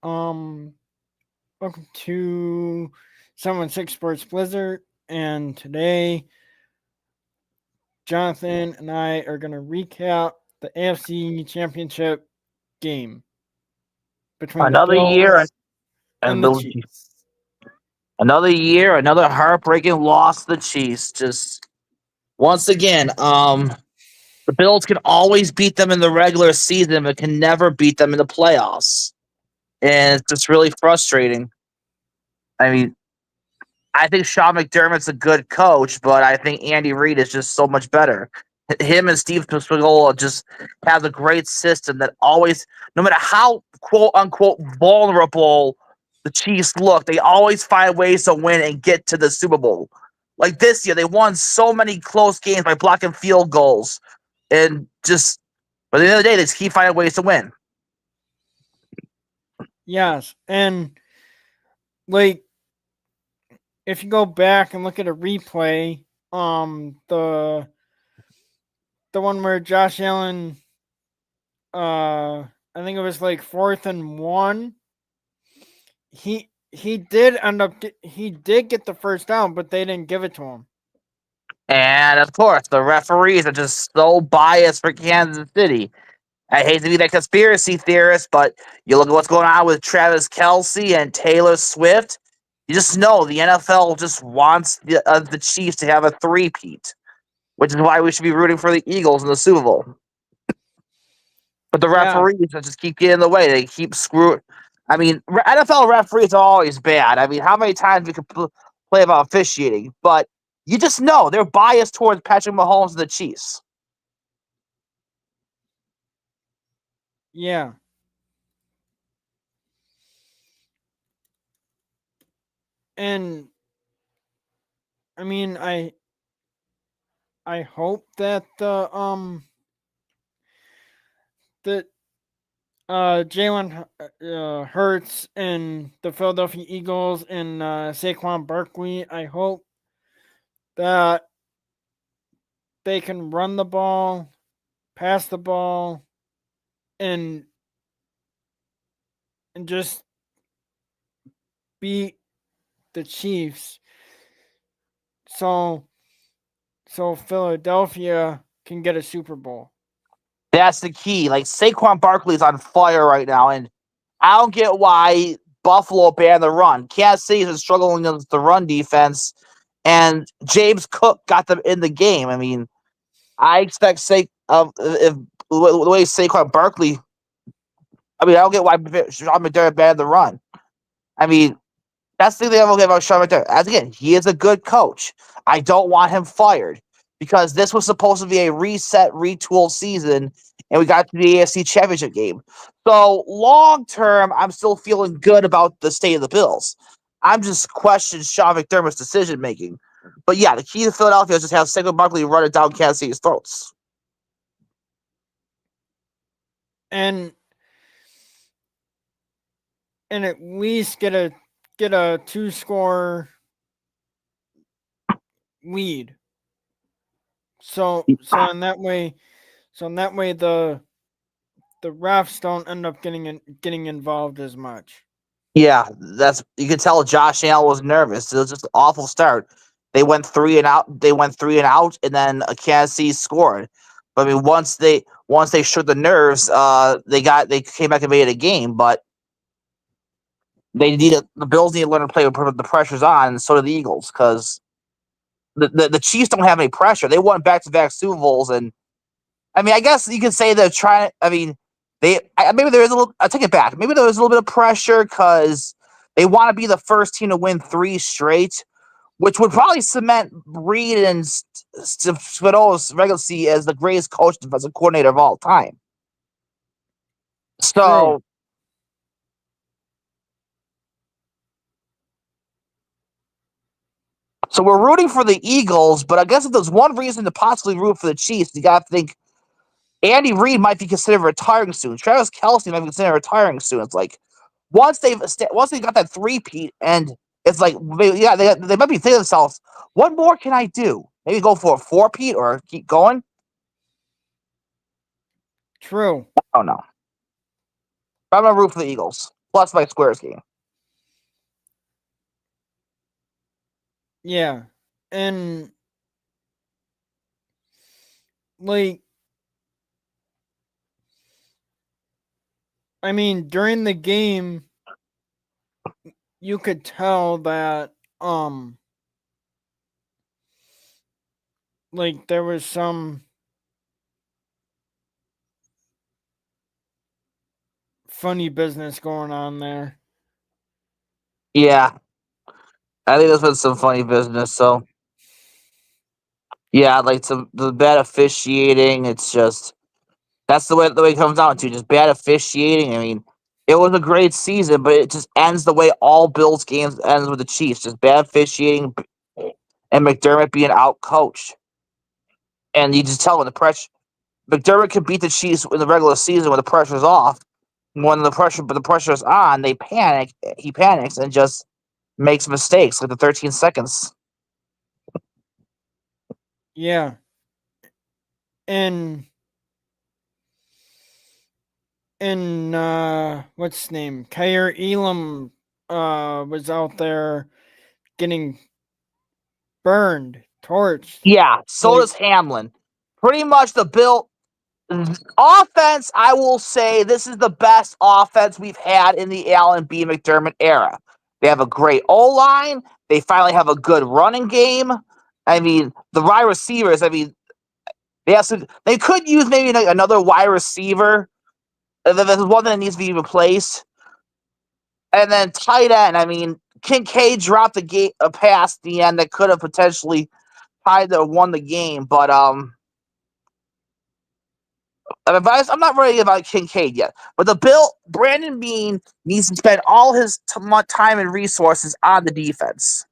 Um, Welcome to 716 Sports Blizzard, and today Jonathan and I are going to recap the AFC Championship game between the Another year Bills and the Chiefs. another year, another heartbreaking loss to the Chiefs. Just once again, the Bills can always beat them in the regular season, but can never beat them in the playoffs. And it's just really frustrating. I mean, I think Sean McDermott's a good coach, but I think Andy Reid is just so much better. Him and Steve Spagnuolo just have a great system that always, no matter how quote unquote vulnerable the Chiefs look, they always find ways to win and get to the Super Bowl. Like this year, they won so many close games by blocking field goals, and just but at the end of the day, they just keep finding ways to win. Yes, and like if you go back and look at a replay, the one where Josh Allen, I think it was like 4th and 1. He did end up he did get the first down, but they didn't give it to him. And of course, the referees are just so biased for Kansas City. I hate to be that conspiracy theorist, but you look at what's going on with Travis Kelce and Taylor Swift. You just know the NFL just wants the Chiefs to have a three-peat, which is why we should be rooting for the Eagles in the Super Bowl. But the Yeah, referees just keep getting in the way. They keep screwing. I mean, NFL referees are always bad. I mean, how many times we could play about officiating? But you just know they're biased towards Patrick Mahomes and the Chiefs. yeah. And I mean, I hope that that Jalen Hurts and the Philadelphia Eagles and Saquon Barkley. I hope that they can run the ball, pass the ball, and just beat the Chiefs. So Philadelphia can get a Super Bowl. That's the key. Like Saquon Barkley's on fire right now, and I don't get why Buffalo banned the run. Kansas City is struggling against the run defense, and James Cook got them in the game. I mean, I expect if the way Saquon Barkley. I mean, I don't get why Sean McDermott banned the run. I mean, that's the thing I'm okay about Sean McDermott. As again, he is a good coach. I don't want him fired because this was supposed to be a reset, retool season, and we got to the AFC Championship game. So long term, I'm still feeling good about the state of the Bills. I'm just questioning Sean McDermott's decision making. But yeah, the key to Philadelphia is just have Saquon Barkley run it down Kansas City's throats. And at least get a 2-score lead. So in that way the refs don't end up getting involved as much. Yeah, that's you can tell Josh Allen was nervous. It was just an awful start. They went three and out. They went three and out, and then Kansas City scored. But I mean, once they shook the nerves, they came back and made it a game. But the Bills need to learn to play with the pressure's on, and so do the Eagles because the Chiefs don't have any pressure. They won back to back Super Bowls, and I mean, I guess you could say they're trying. I mean, maybe there is a little. I take it back. Maybe there was a little bit of pressure because they want to be the first team to win three straight, which would probably cement Reed and Spado's legacy as the greatest coach defensive coordinator of all time. True. So, so we're rooting for the Eagles, but I guess if there's one reason to possibly root for the Chiefs, you got to think Andy Reid might be considered retiring soon. Travis Kelce might be considered retiring soon. It's like once they got that three-peat, and it's like they might be thinking to themselves, what more can I do? Maybe go for a four-peat or keep going. True. I don't know. But I'm gonna root for the Eagles. plus Mike Squares game. Yeah. And like I mean, during the game you could tell that like there was some funny business going on there. Yeah, I think there's been some funny business. So yeah, like some the bad officiating. It's just that's the way it comes down to just bad officiating. I mean, it was a great season, but it just ends the way all Bills games ends with the Chiefs. Just bad officiating and McDermott being out coached. And you just tell when the pressure McDermott could beat the Chiefs in the regular season when the pressure's off. When the pressure's on, they panic. He panics and just makes mistakes like the 13 seconds. Yeah. And what's his name? Kyer Elam was out there getting burned, torched. Yeah, so Like does Hamlin. Pretty much the Bill offense, I will say this is the best offense we've had in the Allen B. McDermott era. They have a great O line. They finally have a good running game. I mean, the wide receivers. I mean, they could use maybe another wide receiver. There's one that needs to be replaced. And then tight end. I mean, Kincaid dropped a pass at the end that could have potentially tied to won the game, but I'm not ready about Kincaid yet. But Brandon Bean needs to spend all his time and resources on the defense.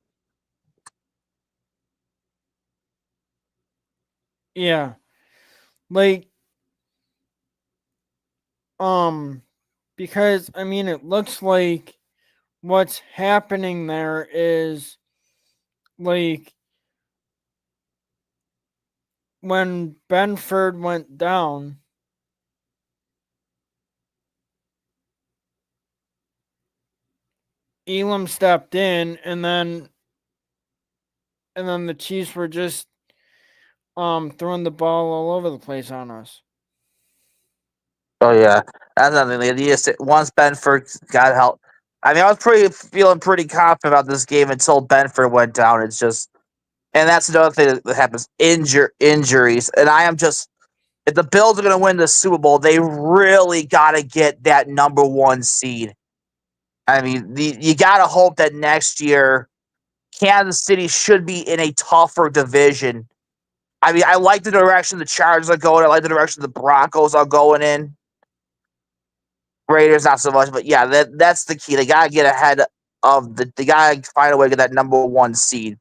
yeah. Like um because I mean it looks like what's happening there is like when Benford went down, Elam stepped in and then the Chiefs were just throwing the ball all over the place on us. Oh yeah, that's nothing. Once Benford got help, I mean, I was feeling pretty confident about this game until Benford went down. It's just, and that's another thing that happens: injuries. And I am just, if the Bills are going to win the Super Bowl, they really got to get that number one seed. I mean, you got to hope that next year Kansas City should be in a tougher division. I mean, I like the direction the Chargers are going. I like the direction the Broncos are going in. Raiders not so much, but yeah, that's the key. They gotta get ahead of they gotta find a way to get that number one seed.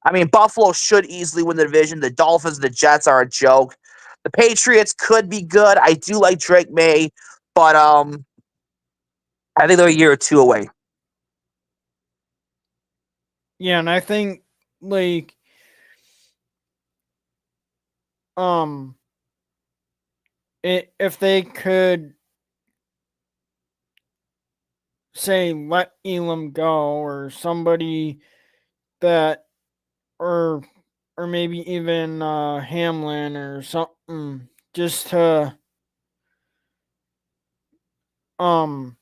I mean, Buffalo should easily win the division. The Dolphins, the Jets are a joke. The Patriots could be good. I do like Drake May, but I think they're a year or two away. Yeah, and I think like um if they could say let Elam go or somebody that or maybe even Hamlin or something just to um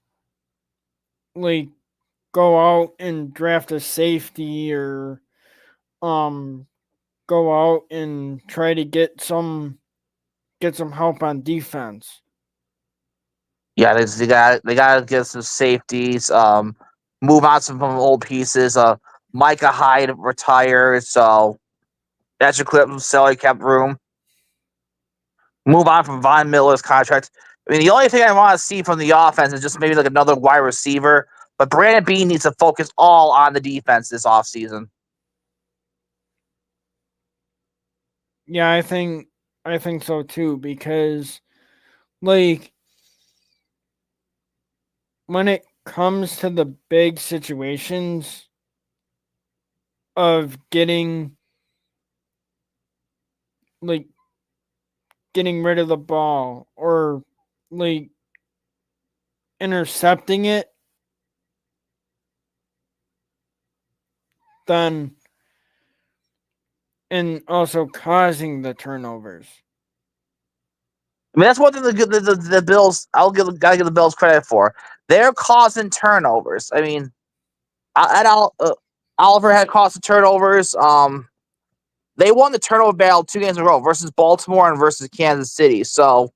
like go out and draft a safety or um go out and try to get some help on defense. Yeah, they got to get some safeties. Move on from old pieces. Micah Hyde retired, so that should clear up some salary cap room. Move on from Von Miller's contract. I mean, the only thing I want to see from the offense is just maybe like another wide receiver. But Brandon Bean needs to focus all on the defense this offseason. Yeah, I think so too because like when it comes to the big situations of like getting rid of the ball or like intercepting it than and also causing the turnovers. I mean, that's one thing the Bills. Gotta give the Bills credit for. They're causing turnovers. I mean, Oliver had caused the turnovers. They won the turnover battle 2 games in a row versus Baltimore and versus Kansas City. So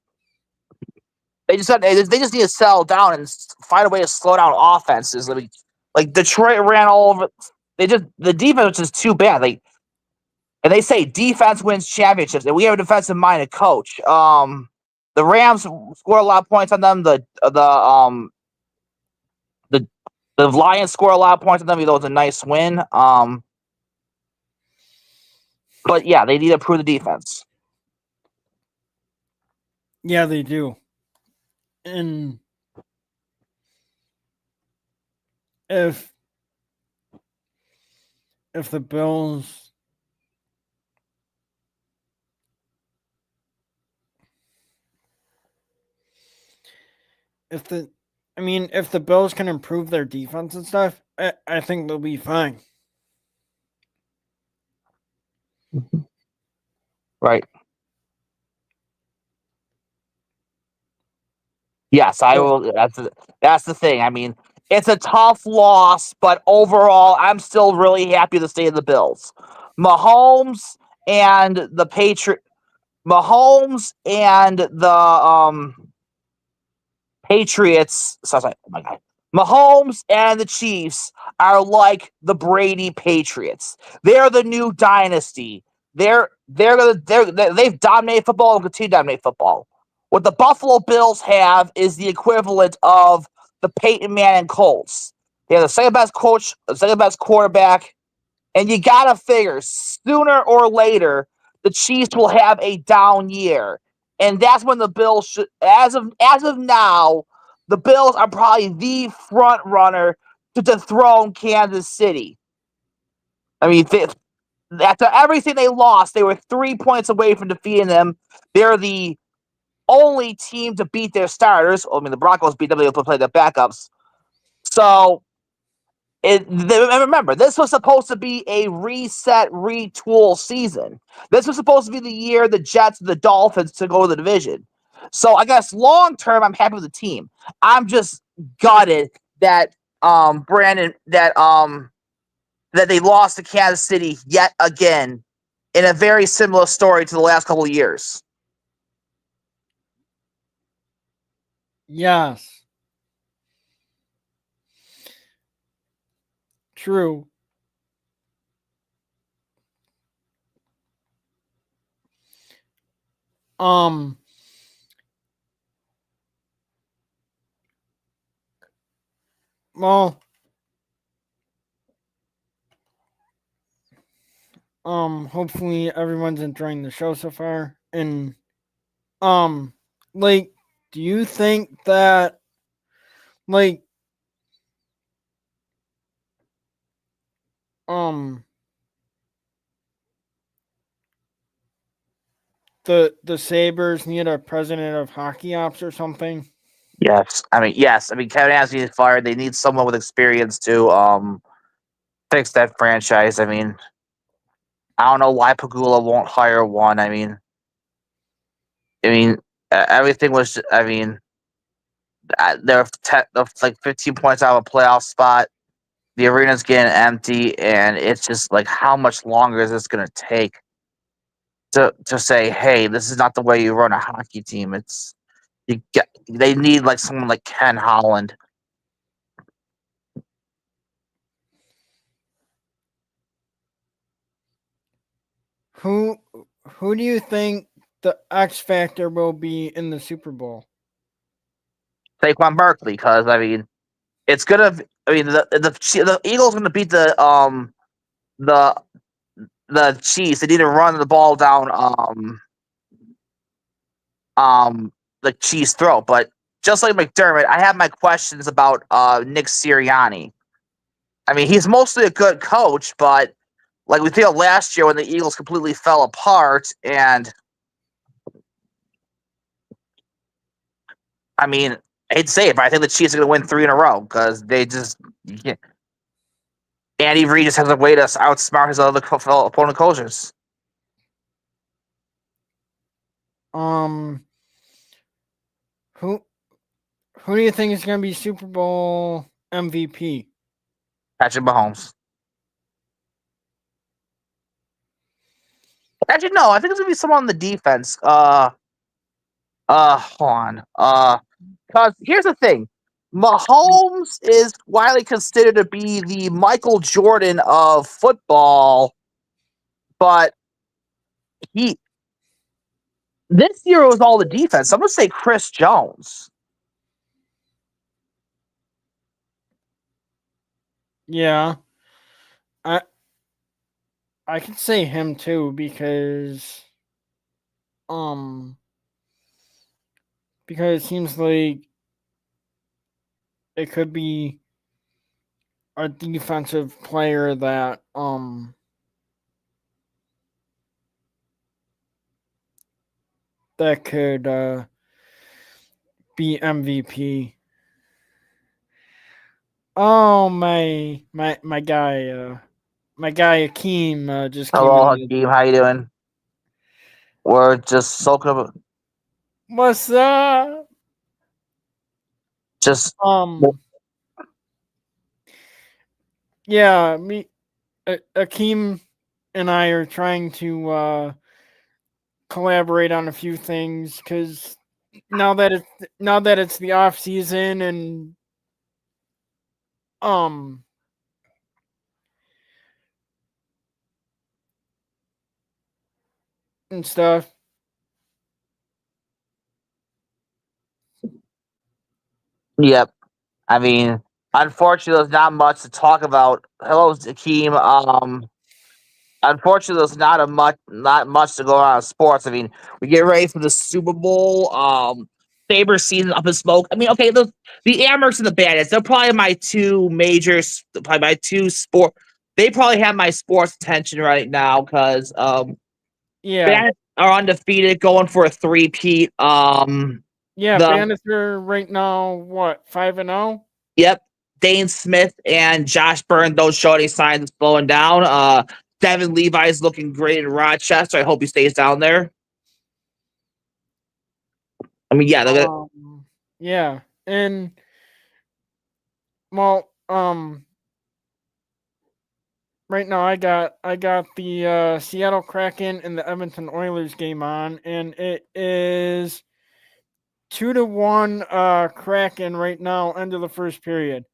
they just need to settle down and find a way to slow down offenses. I mean, like Detroit ran all over. The defense is too bad. And they say defense wins championships, and we have a defensive-minded coach. The Rams scored a lot of points on them. The Lions scored a lot of points on them, even though it was a nice win. But yeah, they need to improve the defense. Yeah, they do. And if the Bills if the Bills can improve their defense and stuff, I think they'll be fine. Right. Yes, I will. That's the thing. I mean, it's a tough loss, but overall, I'm still really happy to stay in the Bills. Mahomes and the Mahomes and the Patriots. Sorry, oh my God. Mahomes and the Chiefs are like the Brady Patriots. They're the new dynasty. They've dominated football and continue to dominate football. What the Buffalo Bills have is the equivalent of the Peyton Manning Colts. They have the second best coach, the second best quarterback, and you gotta figure sooner or later the Chiefs will have a down year, and that's when the Bills should. As of now, the Bills are probably the front runner to dethrone Kansas City. I mean, after everything they lost, they were 3 points away from defeating them. They're the only team to beat their starters. I mean, the Broncos beat them, they play their backups. So, remember, this was supposed to be a reset, retool season. This was supposed to be the year the Jets and the Dolphins took over the division. So, I guess long term, I'm happy with the team. I'm just gutted that Brandon that they lost to Kansas City yet again in a very similar story to the last couple of years. Yes. True. Um well hopefully everyone's enjoying the show so far. And like, do you think that like um the Sabres need a president of hockey ops or something? Yes. I mean, Kevin Anthony is fired. They need someone with experience to fix that franchise. I mean, I don't know why Pagula won't hire one. I mean, everything was. I mean, they're like 15 points out of a playoff spot. The arena's getting empty, and it's just like, how much longer is this going to take to say, hey, this is not the way you run a hockey team. They need like someone like Ken Holland. Who who do you think the X factor will be in the Super Bowl? Saquon Barkley, because I mean, it's gonna. I mean, the Eagles gonna beat the Chiefs. They need to run the ball down the Chiefs' throat. But just like McDermott, I have my questions about Nick Sirianni. I mean, he's mostly a good coach, but like we feel last year when the Eagles completely fell apart, and I mean, hate to say it, but I think the Chiefs are going to win 3 in a row because they just you can't. Andy Reid just has a way to outsmart his other opponent coaches. Um, who who do you think is going to be Super Bowl MVP? Patrick Mahomes. Actually, no. I think it's going to be someone on the defense. Hold on. Because here's the thing. Mahomes is widely considered to be the Michael Jordan of football, but he this year was all the defense. I'm gonna say Chris Jones. Yeah, I I could say him too um because it seems like it could be a defensive player that could be MVP. Oh my guy Akeem just came Hello, in. Hakeem. How you doing? We're just soaking up. What's up? Just Um, yeah, me Akeem and I are trying to collaborate on a few things because now that it's the off season um and stuff. yep. I mean, unfortunately, there's not much to talk about. Hello, Hakeem. Unfortunately, there's not much to go on in sports. I mean, we get ready for the Super Bowl. Faber season up in smoke. I mean, okay, the Amherst and the Bandits, they're probably my two major, probably my two sport. They probably have my sports attention right now because Yeah, Bandits are undefeated, going for a three-peat. yeah. The Bandits are right now what 5-0. Yep, Dane Smith and Josh Byrne don't show any signs of slowing down. Devin Levi's looking great in Rochester. I hope he stays down there. I mean, yeah, they're gonna, Yeah, and well, right now I got the Seattle Kraken and the Edmonton Oilers game on, and it is 2-1 Kraken right now. End of the first period.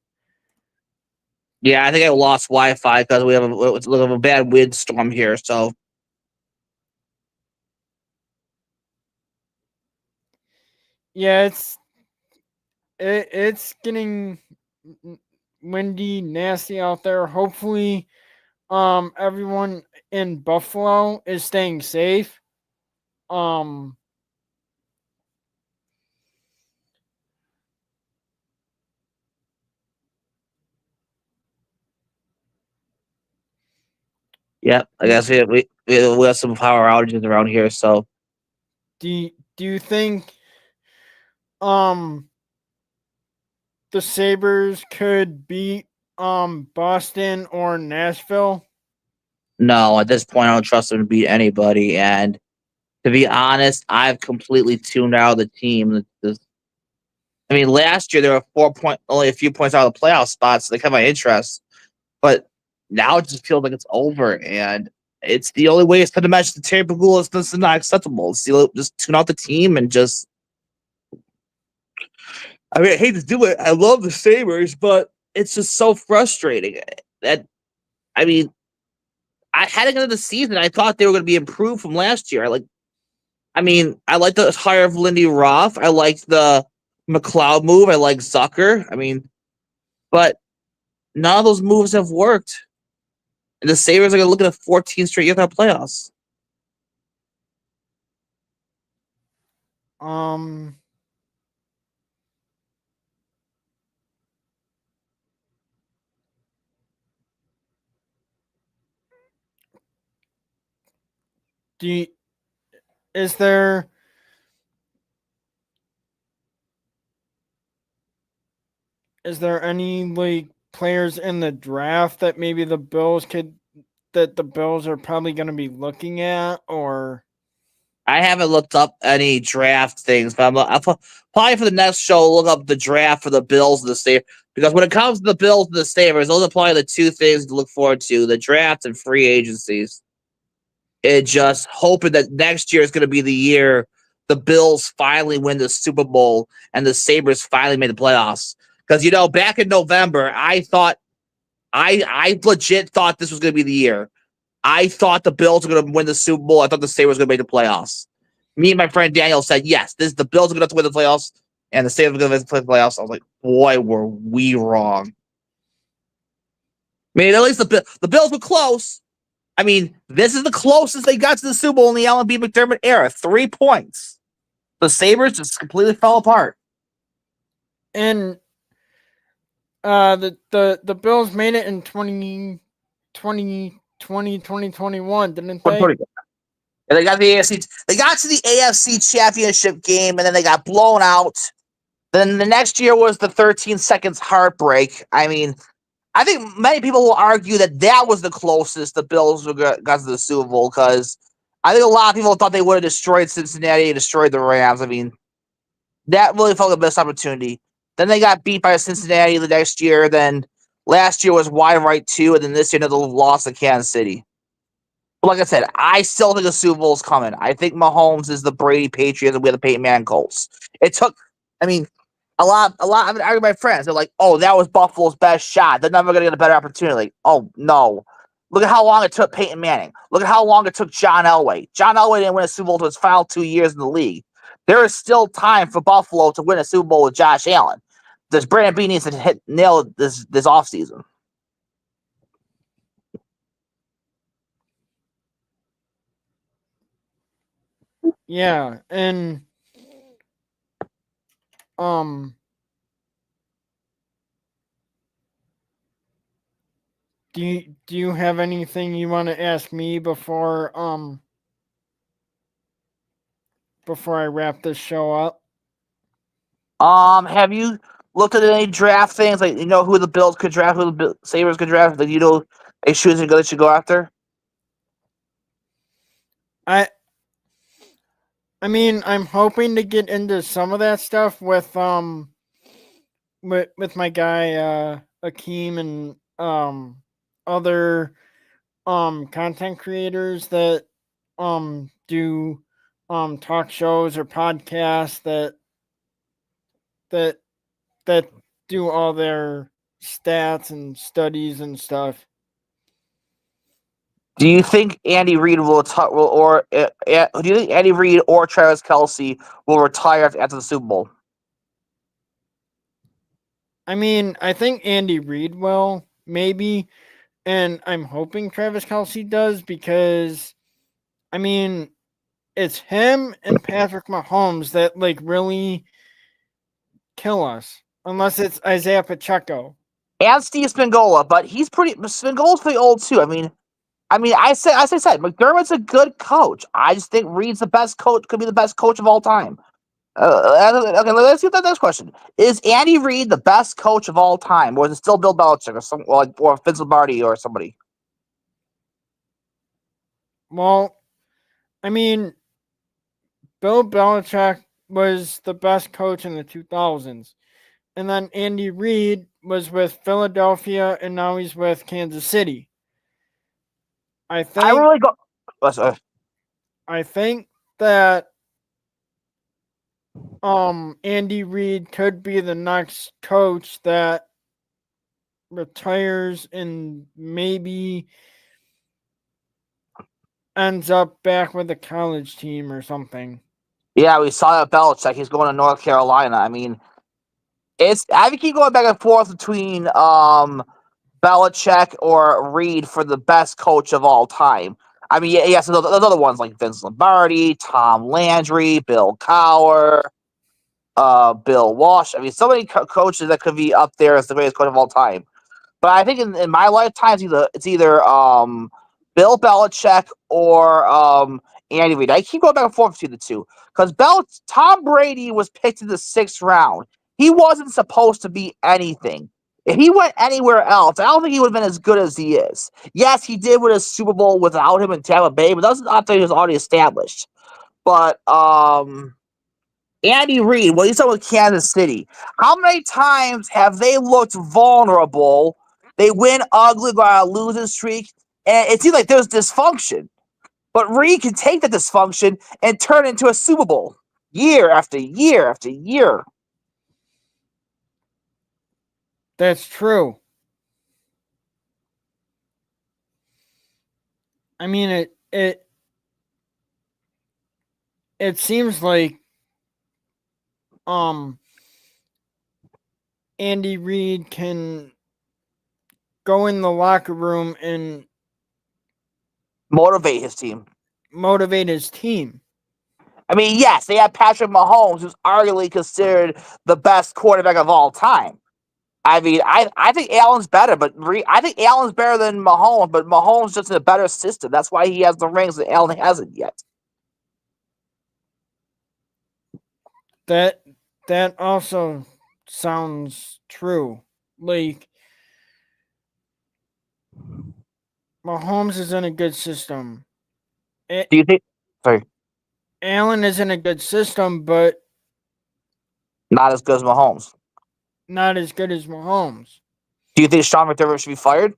yeah, I think I lost Wi-Fi because we have a bad windstorm here. So Yeah, it's getting windy, nasty out there. Hopefully, everyone in Buffalo is staying safe. Um, yeah, I guess we have some power outages around here. So do you think um the Sabres could beat Boston or Nashville? no, at this point, I don't trust them to beat anybody. And to be honest, I've completely tuned out of the team. I mean, last year there were only a few points out of the playoff spots. So they kept my interest. But now it just feels like it's over, and it's the only way it's going to match the typical. This is not acceptable. Just tune out the team and just. I mean, I hate to do it. I love the Sabres, but it's just so frustrating. That I mean, I had it into the season. I thought they were going to be improved from last year. I mean, I like the hire of Lindy Roth. I like the McLeod move. I like Zucker. I mean, but none of those moves have worked. And the Sabres are going to look at a 14 straight year without playoffs. Um, do you, is there is there any like players in the draft that maybe the Bills are probably going to be looking at, or I haven't looked up any draft things, but probably for the next show, look up the draft for the Bills and the Steelers. Because when it comes to the Bills and the Steelers, those are probably the two things to look forward to: the draft and free agencies. And just hoping that next year is going to be the year the Bills finally win the Super Bowl and the Sabres finally made the playoffs. Because back in November, I legit thought this was going to be the year. I thought the Bills were going to win the Super Bowl. I thought the Sabres were going to make the playoffs. Me and my friend Daniel said, yes, the Bills are going to win the playoffs, and the Sabres are going to win the playoffs. I was like, boy, were we wrong. I mean, at least the Bills were close. I mean, this is the closest they got to the Super Bowl in the Alan B. McDermott era. 3 points. The Sabres just completely fell apart. and the Bills made it in 2021, didn't they? And they got the AFC. They got to the AFC Championship game, and then they got blown out. Then the next year was the 13 seconds heartbreak. I mean, I think many people will argue that was the closest the Bills got to the Super Bowl, because I think a lot of people thought they would have destroyed Cincinnati and destroyed the Rams. I mean, that really felt like the best opportunity. Then they got beat by Cincinnati the next year. Then last year was wide right too, and then this year another loss to Kansas City. But like I said, I still think the Super Bowl is coming. I think Mahomes is the Brady Patriots and we have the Peyton Manning Colts. It took, I mean, a lot. I've been arguing with my friends. They're like, "Oh, that was Buffalo's best shot. They're never gonna get a better opportunity." Like, oh no. Look at how long it took Peyton Manning. Look at how long it took John Elway. John Elway didn't win a Super Bowl until his final 2 years in the league. There is still time for Buffalo to win a Super Bowl with Josh Allen. This Brandon B needs to nail this offseason. Yeah, and um, do you have anything you want to ask me before I wrap this show up? Have you looked at any draft things? Like, who the Bills could draft, who the Sabres could draft? Like, a shoes and that you go after? I I mean, I'm hoping to get into some of that stuff with my guy Akeem and other content creators that do talk shows or podcasts that that do all their stats and studies and stuff. Do you think Andy Reid do you think Andy Reid or Travis Kelce will retire after the Super Bowl? I mean, I think Andy Reid will, maybe, and I'm hoping Travis Kelce does, because I mean, it's him and Patrick Mahomes that like really kill us, unless it's Isaiah Pacheco. And Steve Spagnuolo, but Spagnuolo's pretty old too. I said, as I said, McDermott's a good coach. I just think Reid's the best coach, could be the best coach of all time. Okay, let's get that next question. Is Andy Reid the best coach of all time, or is it still Bill Belichick or Vince Lombardi or somebody? Well, I mean, Bill Belichick was the best coach in the 2000s. And then Andy Reid was with Philadelphia, and now he's with Kansas City. I I think really go. Sorry. I think that Andy Reid could be the next coach that retires and maybe ends up back with a college team or something. Yeah, we saw that Belichick. He's going to North Carolina. I mean, I keep going back and forth between Belichick or Reid for the best coach of all time. I mean, yes, there's other ones like Vince Lombardi, Tom Landry, Bill Cowher, Bill Walsh. I mean, so many coaches that could be up there as the greatest coach of all time. But I think in my lifetime, it's either Bill Belichick or Andy Reid. I keep going back and forth between the two, because Tom Brady was picked in the 6th round. he wasn't supposed to be anything. If he went anywhere else, I don't think he would have been as good as he is. Yes, he did win a Super Bowl without him in Tampa Bay, but that's not that he was already established. But Andy Reid, what he's done with Kansas City, how many times have they looked vulnerable? They win ugly, go on a losing streak, and it seems like there's dysfunction. But Reid can take the dysfunction and turn it into a Super Bowl year after year after year. That's true. I mean, it seems like um Andy Reid can go in the locker room and Motivate his team. motivate his team. I mean, yes, they have Patrick Mahomes, who's arguably considered the best quarterback of all time. I mean, I think Allen's better, but I think Allen's better than Mahomes, but Mahomes just in a better system. That's why he has the rings that Allen hasn't yet. That that also sounds true. Like Mahomes is in a good system. Do you think? Sorry, Allen is in a good system, but not as good as Mahomes. not as good as Mahomes. Do you think Sean McDermott should be fired?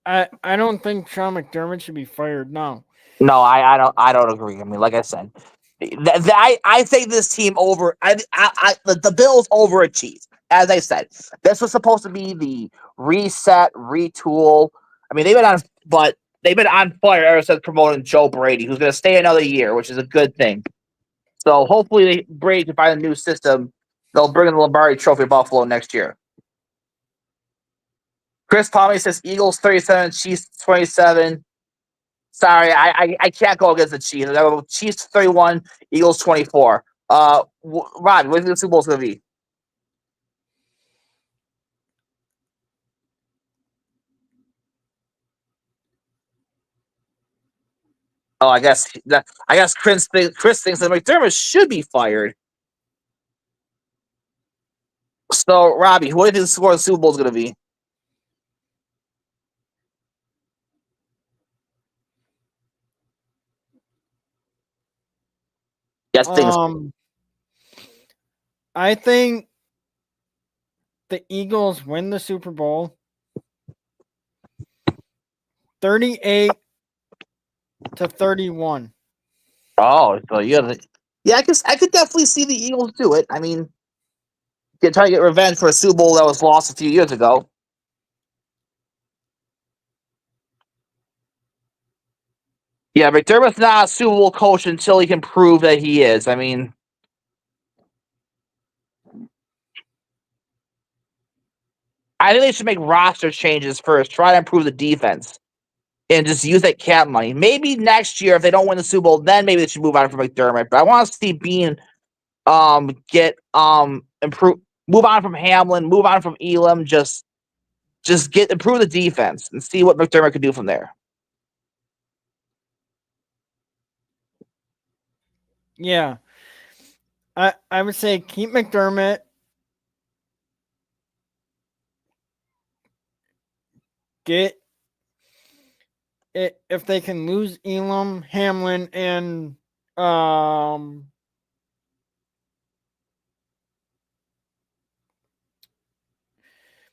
I don't think Sean McDermott should be fired now. No, I don't agree. I mean, like I said, I think this team the Bills overachieved. As I said, this was supposed to be the reset, retool. I mean, they've been on fire ever since promoting Joe Brady, who's going to stay another year, which is a good thing. So hopefully, Brady can find a new system. They'll bring in the Lombardi Trophy to Buffalo next year. Chris Palmy says Eagles 37, Chiefs 27. Sorry, I can't go against the Chiefs. I go Chiefs 31, Eagles 24. Rob, what do you think the Super Bowl's going to be? Oh, I guess Chris thinks that McDermott should be fired. So, Robbie, what do you think the score of the Super Bowl is going to be? Yes, things. I think the Eagles win the Super Bowl 38-31. Oh, so yeah, I could definitely see the Eagles do it. I mean, try to get revenge for a Super Bowl that was lost a few years ago. Yeah, McDermott's not a Super Bowl coach until he can prove that he is. I mean, I think they should make roster changes first, try to improve the defense, and just use that cap money. Maybe next year, if they don't win the Super Bowl, then maybe they should move on from McDermott. But I want to see Bean get improve, move on from Hamlin, move on from Elam, just get improve the defense and see what McDermott could do from there. Yeah. I would say keep McDermott. Get it if they can lose Elam, Hamlin, and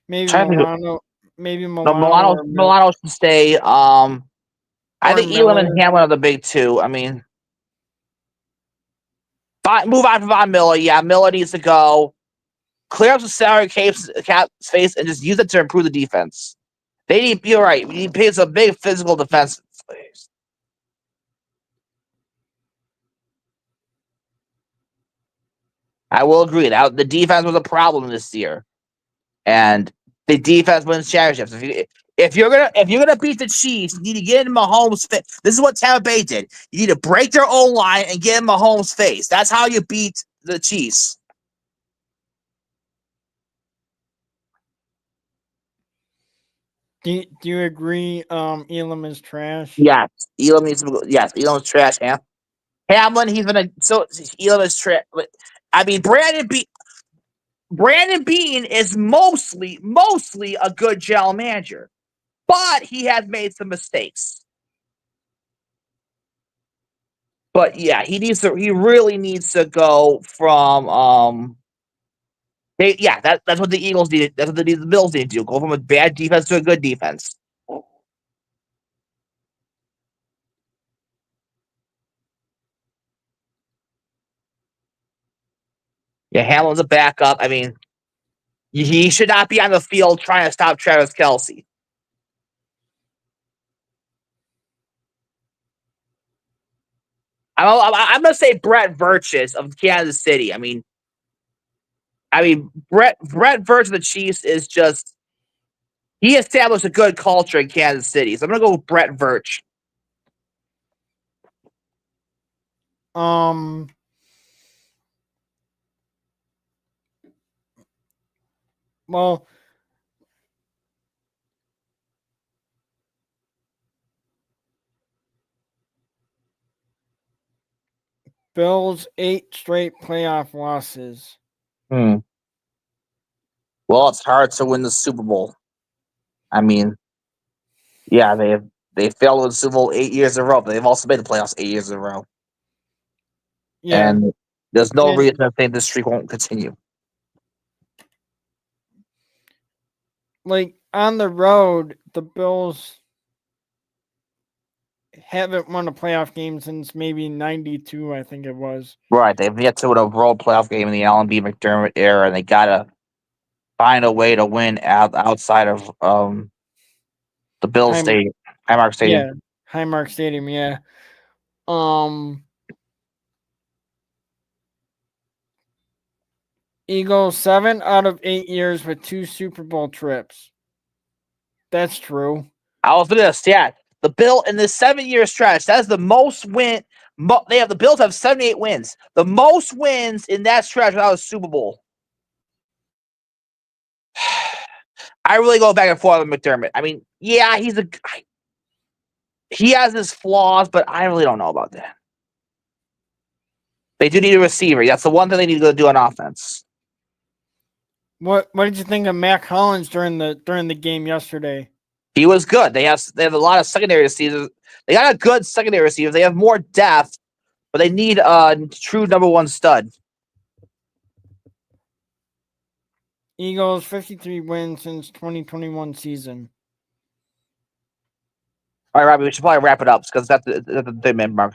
maybe Milano, maybe No, Milano Milano should stay. I or think Elam and Miller. Hamlin are the big two. I mean, move on from Von Miller. Yeah, Miller needs to go. Clear up the salary cap space and just use it to improve the defense. They need. You're right. We need some big physical defense. I will agree. That the defense was a problem this year, and the defense wins championships. If you're gonna beat the Chiefs, you need to get in Mahomes' face. This is what Tampa Bay did. You need to break their own line and get in Mahomes' face. That's how you beat the Chiefs. Do you agree? Elam is trash. Yes, Elam needs to. Yes, Elam's trash. Yeah. Hamlin, he's gonna he'll his trip. I mean, Brandon Bean is mostly a good general manager, but he has made some mistakes. But yeah, he really needs to go from that's what the Eagles need. That's what the Bills need to do. Go from a bad defense to a good defense. Yeah, Hamlin's a backup. I mean, he should not be on the field trying to stop Travis Kelce. I'm gonna say Brett Virtus of Kansas City. I mean, Brett Virtus of the Chiefs is just he established a good culture in Kansas City. So I'm gonna go with Brett Virtus. Well, Bills 8 straight playoff losses. Well, it's hard to win the Super Bowl. I mean, yeah, they failed to win the Super Bowl 8 years in a row, but they've also made the playoffs 8 years in a row. Yeah. And there's no reason to think this streak won't continue. Like on the road, the Bills haven't won a playoff game since maybe 92, I think it was. Right. They've yet to win a road playoff game in the Allen B. McDermott era, and they gotta find a way to win outside of the Bills Stadium, Highmark Stadium. Yeah, Highmark Stadium, yeah. Eagles 7 out of 8 years with 2 Super Bowl trips. That's true. I was looking at a stat. The Bill in this 7-year stretch, that's the most win. The Bills have 78 wins. The most wins in that stretch without a Super Bowl. I really go back and forth with McDermott. I mean, yeah, he has his flaws, but I really don't know about that. They do need a receiver. That's the one thing they need to do on offense. What did you think of Mac Hollins during the game yesterday? He was good. They have a lot of secondary receivers. They got a good secondary receiver. They have more depth, but they need a true number one stud. Eagles 53 wins since 2021 season. All right, Robbie, we should probably wrap it up because that's the 30-minute mark.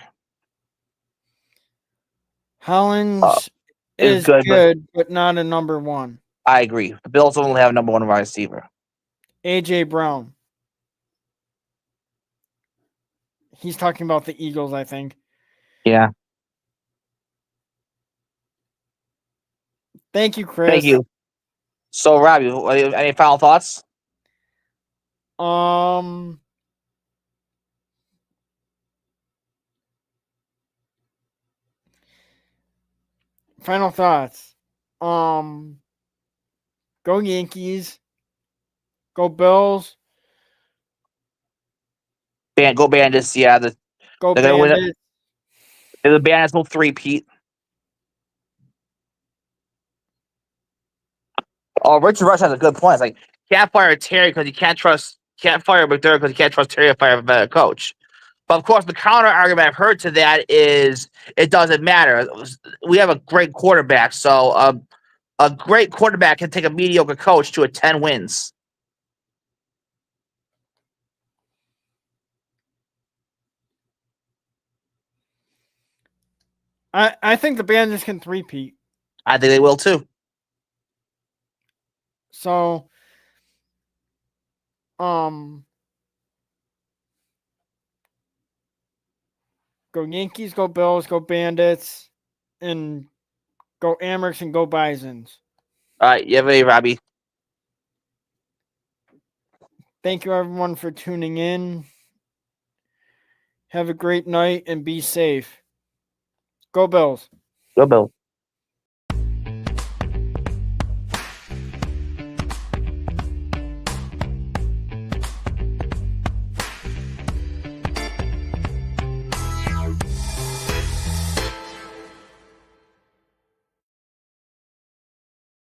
Hollins is good, but not a number one. I agree. The Bills only have a number one wide receiver. A.J. Brown. He's talking about the Eagles, I think. Yeah. Thank you, Chris. Thank you. So, Robbie, any final thoughts? Final thoughts. Go Yankees. Go Bills. Go Bandits. Yeah. Go Bandits. The Bandits will three-peat. Oh, Richard Rush has a good point. It's like, can't fire Terry because you can't fire McDermott because you can't trust Terry to fire a better coach. But of course, the counter argument I've heard to that is it doesn't matter. We have a great quarterback, so a great quarterback can take a mediocre coach to 10 wins. I think the Bandits can three-peat. I think they will too. So, go Yankees, go Bills, go Bandits, and go Amerks and go Bisons. All right, you have a Robbie. Thank you, everyone, for tuning in. Have a great night and be safe. Go Bills. Go Bills.